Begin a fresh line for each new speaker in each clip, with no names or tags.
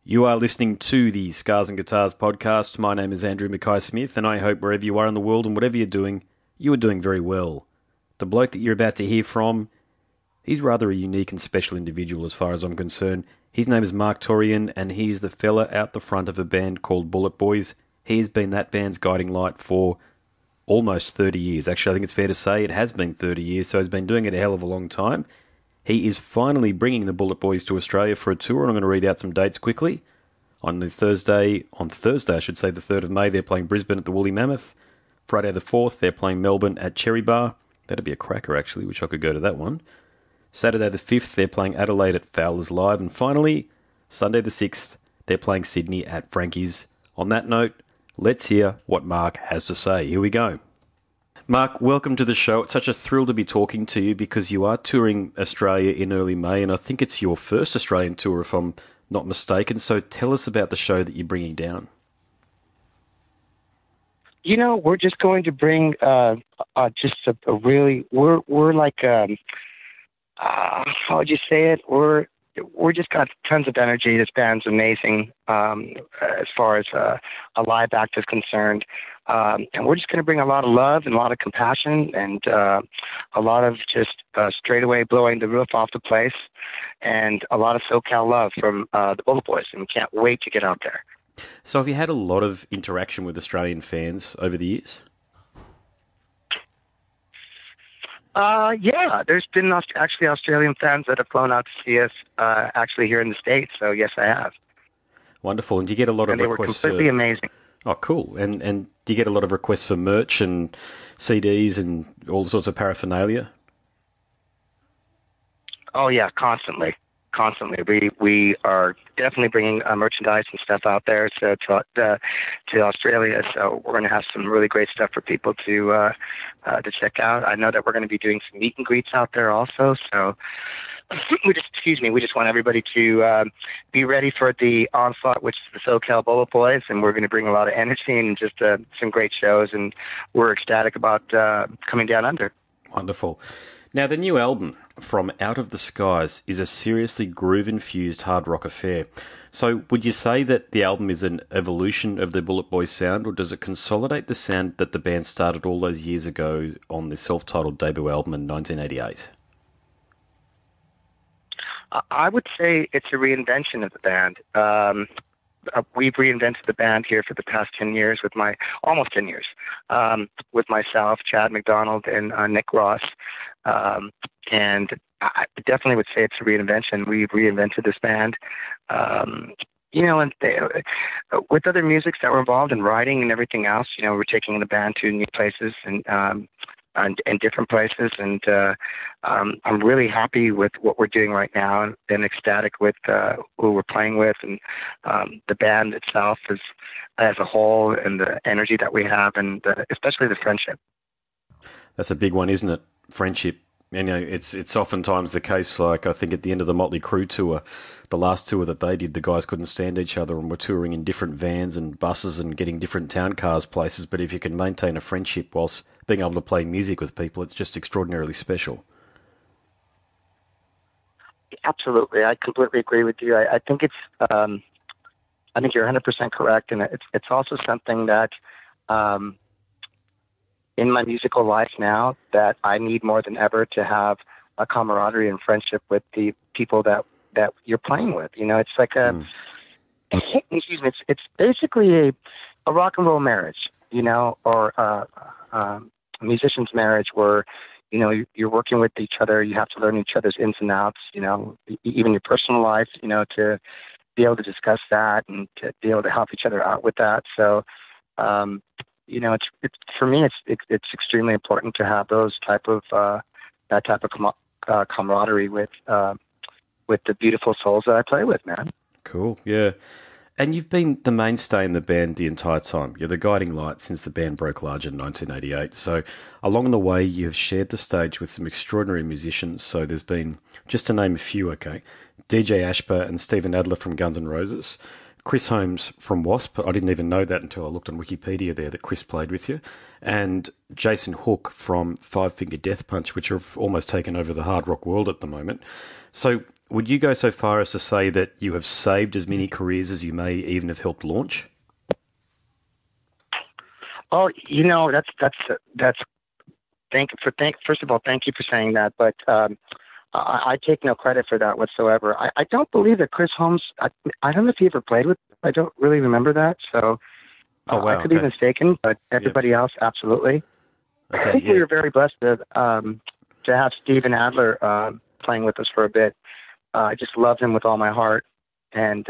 You are listening to the Scars and Guitars podcast. My name is Andrew Mackay-Smith, and I hope wherever you are in the world and whatever you're doing, you are doing very well. The bloke that you're about to hear from, he's rather a unique and special individual as far as I'm concerned. His name is Marq Torien, and he is the fella out the front of a band called BulletBoys. He has been that band's guiding light for almost 30 years. Actually, I think it's fair to say it has been 30 years, so he's been doing it a hell of a long time. He is finally bringing the BulletBoys to Australia for a tour, and I'm going to read out some dates quickly. On Thursday, the 3rd of May, they're playing Brisbane at the Woolly Mammoth. Friday the 4th, they're playing Melbourne at Cherry Bar. That'd be a cracker, actually. Wish I could go to that one. Saturday the 5th, they're playing Adelaide at Fowlers Live. And finally, Sunday the 6th, they're playing Sydney at Frankie's. On that note, let's hear what Marq has to say. Here we go. Marq, welcome to the show. It's such a thrill to be talking to you because you are touring Australia in early May, and I think it's your first Australian tour, if I'm not mistaken. So tell us about the show that you're bringing down.
You know, we're just going to bring just a really we're like how would you say it? We're just got tons of energy. This band's amazing as far as a live act is concerned. And we're just going to bring a lot of love and a lot of compassion and a lot of just straight away blowing the roof off the place and a lot of SoCal love from the BulletBoys. And we can't wait to get out there.
So have you had a lot of interaction with Australian fans over the years?
Yeah, there's been actually Australian fans that have flown out to see us actually here in the States. So, yes, I have.
Wonderful. And do you get a lot of
they
requests?
They were completely amazing.
Oh, cool. And do you get a lot of requests for merch and CDs and all sorts of paraphernalia?
Oh, yeah, constantly. We are definitely bringing merchandise and stuff out there to Australia. So we're going to have some really great stuff for people to check out. I know that we're going to be doing some meet and greets out there also. So we just want everybody to be ready for the onslaught, which is the SoCal BulletBoys, and we're going to bring a lot of energy and just some great shows. And we're ecstatic about coming down under.
Wonderful. Now, the new album, From Out of the Skies, is a seriously groove-infused hard rock affair. So would you say that the album is an evolution of the BulletBoys sound, or does it consolidate the sound that the band started all those years ago on the self-titled debut album in 1988?
I would say it's a reinvention of the band. We've reinvented the band here for the past 10 years almost 10 years, with myself, Chad McDonald, and Nick Ross. And I definitely would say it's a reinvention. We've reinvented this band. With other musics that were involved in writing and everything else, we're taking the band to new places and different places. And I'm really happy with what we're doing right now and ecstatic with who we're playing with and the band itself as a whole and the energy that we have and especially the friendship.
That's a big one, isn't it? Friendship. It's oftentimes the case, like I think at the end of the Motley Crue tour, the last tour that they did, the guys couldn't stand each other and were touring in different vans and buses and getting different town cars places. But if you can maintain a friendship whilst being able to play music with people, it's just extraordinarily special. Absolutely.
I completely agree with you. I think I think you're 100% correct. And it's also something that, in my musical life now, that I need more than ever to have a camaraderie and friendship with the people that you're playing with. It's like excuse me, it's basically a rock and roll marriage, or a musician's marriage where, you're working with each other. You have to learn each other's ins and outs, even your personal life, to be able to discuss that and to be able to help each other out with that. So, it's for me, it's extremely important to have those that type of camaraderie with the beautiful souls that I play with, man.
Cool, yeah. And you've been the mainstay in the band the entire time. You're the guiding light since the band broke large in 1988. So along the way, you have shared the stage with some extraordinary musicians. So there's been, just to name a few, okay, DJ Ashba and Steven Adler from Guns N' Roses, Chris Holmes from Wasp. I didn't even know that until I looked on Wikipedia there that Chris played with you. And Jason Hook from Five Finger Death Punch, which have almost taken over the hard rock world at the moment. So would you go so far as to say that you have saved as many careers as you may even have helped launch?
Oh, first of all, thank you for saying that. But I take no credit for that whatsoever. I don't believe that Chris Holmes. I don't know if he ever played with. I don't really remember that. So I could be mistaken, but everybody else, absolutely.
Okay,
I think we were very blessed to have Steven Adler playing with us for a bit. I just love him with all my heart, and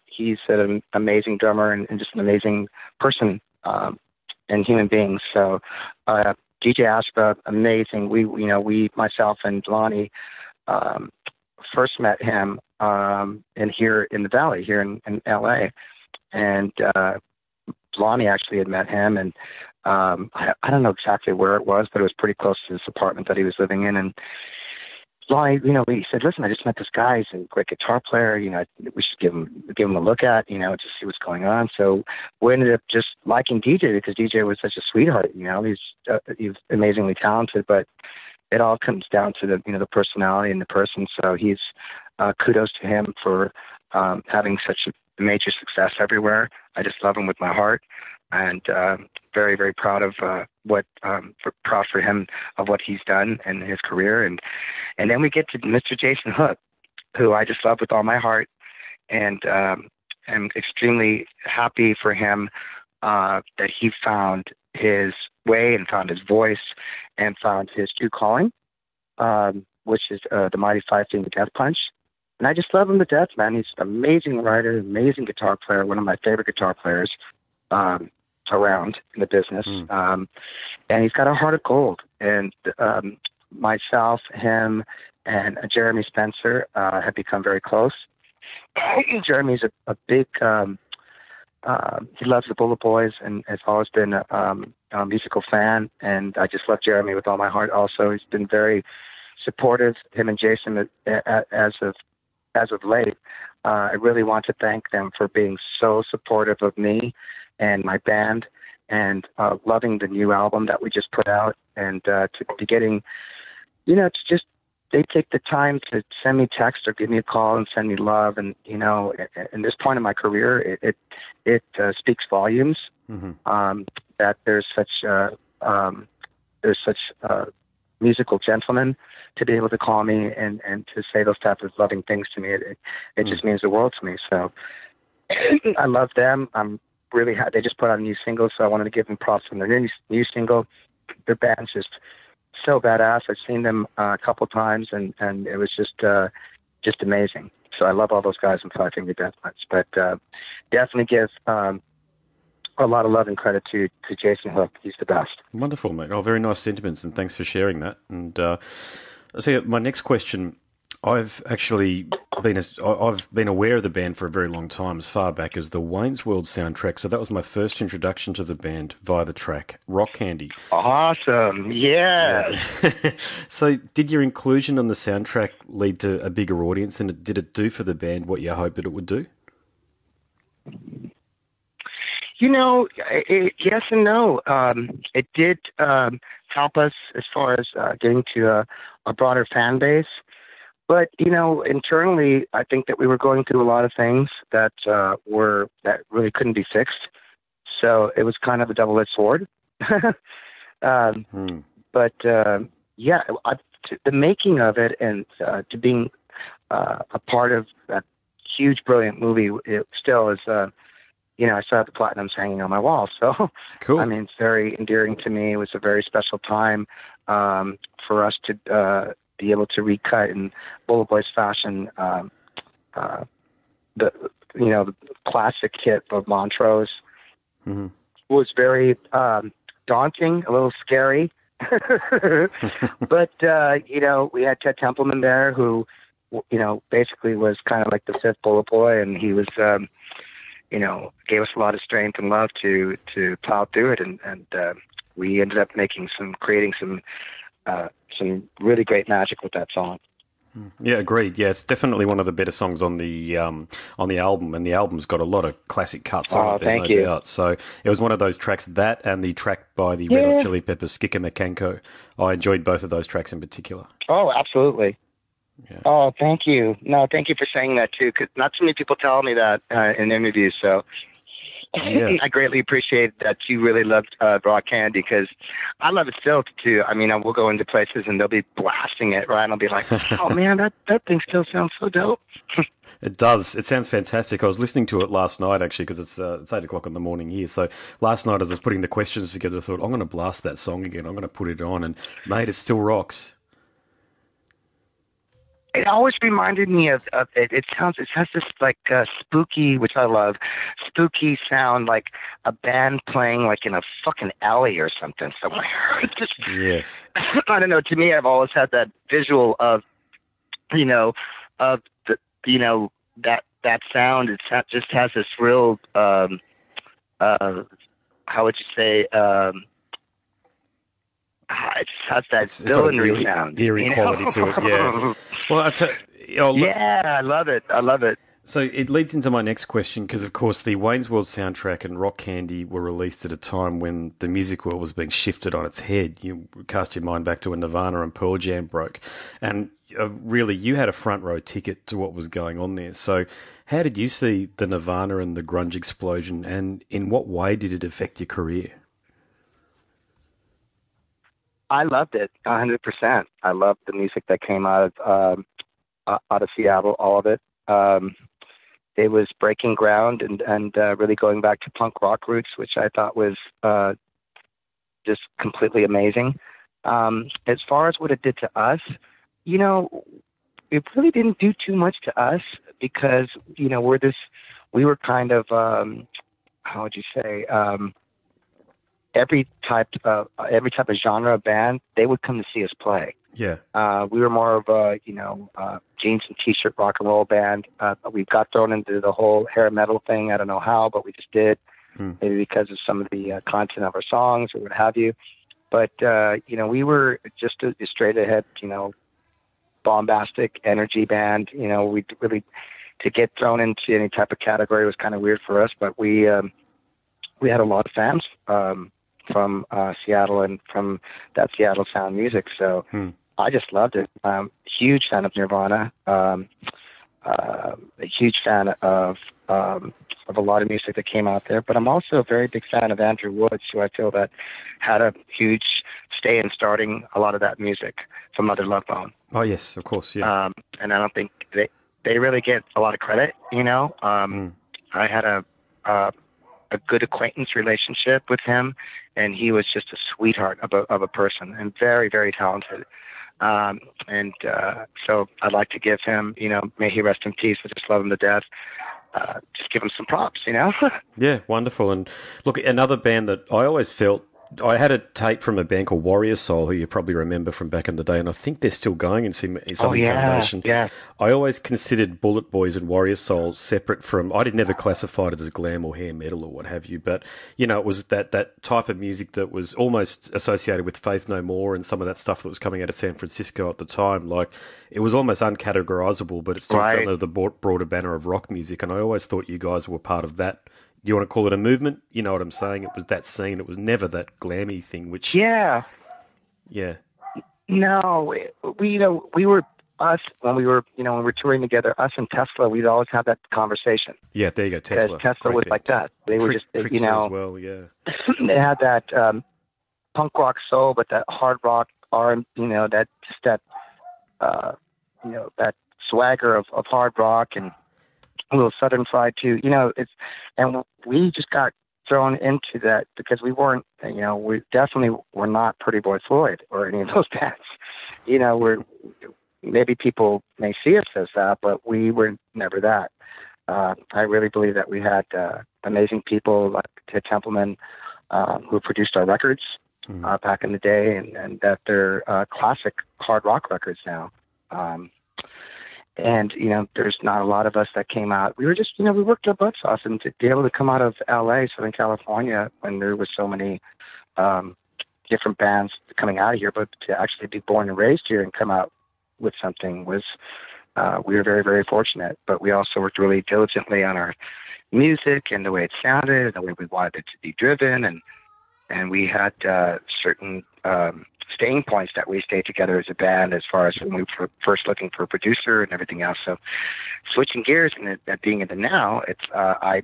he's an amazing drummer and just an amazing person and human being. So DJ Ashba, amazing. We myself and Lonnie first met him here in the Valley, here in LA, and Lonnie actually had met him, and I don't know exactly where it was, but it was pretty close to this apartment that he was living in. And Lonnie, he said, "Listen, I just met this guy. He's a great guitar player. We should give him a look at, to see what's going on." So we ended up just liking DJ because DJ was such a sweetheart. He's amazingly talented, but it all comes down to the personality and the person. So he's kudos to him for having such a major success everywhere. I just love him with my heart, and very, very proud of proud for him of what he's done in his career. And then we get to Mr. Jason Hook, who I just love with all my heart, and I'm extremely happy for him that he found his way and found his voice and found his true calling, which is the Mighty Five Finger Death Punch. And I just love him to death, man. He's an amazing writer, amazing guitar player, one of my favorite guitar players around in the business. And he's got a heart of gold. And myself, him, and Jeremy Spencer have become very close. Jeremy's a big, he loves the BulletBoys and has always been a musical fan. And I just love Jeremy with all my heart also. He's been very supportive, him and Jason, as of late. I really want to thank them for being so supportive of me and my band, and loving the new album that we just put out, and to be getting, it's just, they take the time to send me text or give me a call and send me love. And, in this point in my career, it speaks volumes, that there's such musical gentlemen to be able to call me and to say those types of loving things to me. It just means the world to me. So I love them. I'm really happy. They just put out a new single, so I wanted to give them props on their new single. Their band's just so badass. I've seen them a couple times, and it was just amazing. So I love all those guys in Five Finger Death Punch. But definitely give a lot of love and credit to Jason Hook. He's the best.
Wonderful, mate. Oh, very nice sentiments, and thanks for sharing that. And so my next question, I've actually I've been aware of the band for a very long time, as far back as the Wayne's World soundtrack. So that was my first introduction to the band via the track Rock Candy.
Awesome, yeah.
So did your inclusion on the soundtrack lead to a bigger audience, and did it do for the band what you hoped that it would do?
Yes and no. It did help us as far as getting to a broader fan base. But, internally, I think that we were going through a lot of things that really couldn't be fixed. So it was kind of a double-edged sword. But, the making of it and to being a part of that huge, brilliant movie, it still is... I still have the platinums hanging on my wall. So,
cool.
I mean, it's very endearing to me. It was a very special time for us to be able to recut in BulletBoys fashion the classic hit of Montrose. It was very daunting, a little scary. But, we had Ted Templeman there who, basically was kind of like the fifth Bullet Boy, and he was... gave us a lot of strength and love to plow through it, and we ended up creating some really great magic with that song.
Yeah, agreed. Yeah, it's definitely one of the better songs on the album, and the album's got a lot of classic cuts on it. There's no doubt. So it was one of those tracks, that and the track by the Red Hot Chili Peppers, Skika Makanko. I enjoyed both of those tracks in particular.
Oh, absolutely.
Yeah.
Oh, thank you. No, thank you for saying that too, because not too many people tell me that in interviews. So
Yeah.
I greatly appreciate that you really loved Raw Candy, because I love it still too. I mean, I will go into places and they'll be blasting it, right? And I'll be like, oh man, that thing still sounds so dope.
It does. It sounds fantastic. I was listening to it last night actually because it's 8 o'clock in the morning here. So last night as I was putting the questions together, I thought I'm going to blast that song again. I'm going to put it on, and mate, it still rocks.
It always reminded me of it. It has this like spooky, which I love, spooky sound, like a band playing like in a fucking alley or something somewhere. It's just,
Yes.
I don't know. To me, I've always had that visual of, you know, of the, that sound. Just has this real, how would you say, it just has that
It's got an
villainry sound.
eerie quality to it. Yeah. Well,
Yeah, I love it. I love it.
So it leads into my next question because, of course, the Wayne's World soundtrack and Rock Candy were released at a time when the music world was being shifted on its head. You cast your mind back to when Nirvana and Pearl Jam broke, and really, you had a front row ticket to what was going on there. So, how did you see the Nirvana and the grunge explosion, and in what way did it affect your career?
I loved it 100%. I loved the music that came out of Seattle, all of it. It was breaking ground and really going back to punk rock roots, which I thought was just completely amazing. As far as what it did to us, it really didn't do too much to us because we were kind of how would you say, every type of genre of band, they would come to see us play.
Yeah.
We were more of a, jeans and t-shirt rock and roll band. We got thrown into the whole hair metal thing. I don't know how, but we just did. Maybe because of some of the content of our songs or what have you. But, we were just a straight ahead, bombastic energy band. We really, to get thrown into any type of category was kind of weird for us, but we had a lot of fans, from Seattle and from that Seattle sound music. So I just loved it. Huge fan of Nirvana, a huge fan of a lot of music that came out there. But I'm also a very big fan of Andrew Woods, who I feel that had a huge stay in starting a lot of that music from Mother Love Bone.
Oh, yes, of course, yeah.
And I don't think they really get a lot of credit, I had a good acquaintance relationship with him, and he was just a sweetheart of a person and very, very talented. So I'd like to give him, may he rest in peace. I just love him to death. Just give him some props,
Yeah, wonderful. And look, another band that I always felt, I had a tape from a band called Warrior Soul, who you probably remember from back in the day, and I think they're still going in some incarnation.
Yeah.
I always considered BulletBoys and Warrior Soul separate from, I never classified it as glam or hair metal or what have you, but, it was that type of music that was almost associated with Faith No More and some of that stuff that was coming out of San Francisco at the time. Like, it was almost uncategorizable, but it still fell under the broader banner of rock music, and I always thought you guys were part of that. Do you want to call it a movement? You know what I'm saying? It was that scene. It was never that glammy thing, which...
Yeah.
Yeah.
No, we were us when we were touring together, us and Tesla, we'd always have that conversation.
Yeah, there you go, Tesla.
Because Tesla was like that. They were just,
as well, yeah.
They had that punk rock soul, but that hard rock that swagger of hard rock and a little Southern fried too. And we just got thrown into that because we weren't, we definitely were not Pretty Boy Floyd or any of those bands. Maybe people may see us as that, but we were never that. I really believe that we had amazing people like Ted Templeman, who produced our records back in the day, and that they're classic hard rock records now. And, there's not a lot of us that came out. We were just, we worked our butts off, and to be able to come out of LA, Southern California, when there was so many different bands coming out of here, but to actually be born and raised here and come out with something was, we were very, very fortunate. But we also worked really diligently on our music and the way it sounded, the way we wanted it to be driven. And we had certain staying points that we stayed together as a band, as far as when we were first looking for a producer and everything else. So switching gears and being in the now, it's I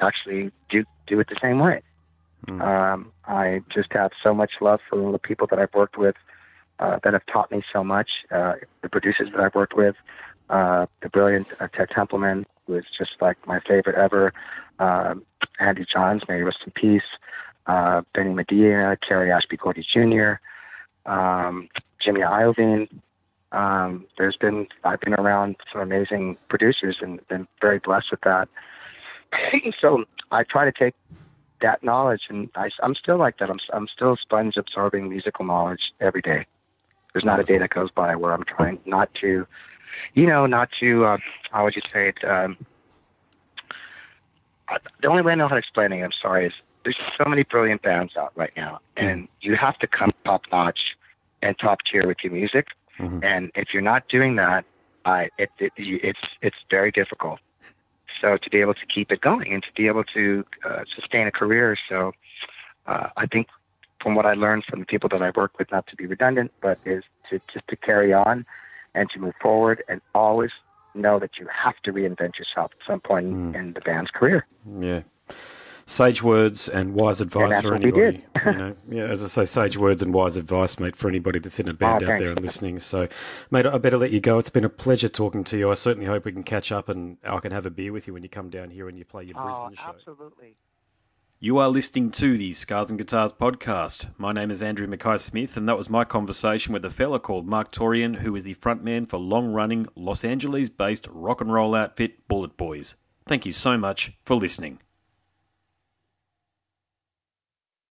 actually do it the same way. I just have so much love for the people that I've worked with, that have taught me so much. The producers that I've worked with, the brilliant Ted Templeman, who is just like my favorite ever. Andy Johns, may he rest in peace. Benny Medina, Kerry Ashby Gordy Jr., Jimmy Iovine. I've been around some amazing producers and been very blessed with that. So I try to take that knowledge, and I'm still like that. I'm still a sponge absorbing musical knowledge every day. There's not a day that goes by where I'm trying not to, how would you say it? The only way I know how to explain it, I'm sorry, is there's so many brilliant bands out right now, and you have to come top notch and top tier with your music. And if you're not doing that, it's very difficult. So to be able to keep it going and to be able to sustain a career. So I think from what I learned from the people that I work with, not to be redundant, but is to just to carry on and to move forward, and always know that you have to reinvent yourself at some point in the band's career.
Yeah. Sage words and wise advice for anybody. As I say, sage words and wise advice, mate, for anybody that's in a band out there and listening. So, mate, I better let you go. It's been a pleasure talking to you. I certainly hope we can catch up and I can have a beer with you when you come down here and you play your Brisbane show.
Absolutely.
You are listening to the Scars and Guitars podcast. My name is Andrew Mackay-Smith, and that was my conversation with a fella called Marq Torien, who is the frontman for long-running Los Angeles-based rock and roll outfit BulletBoys. Thank you so much for listening.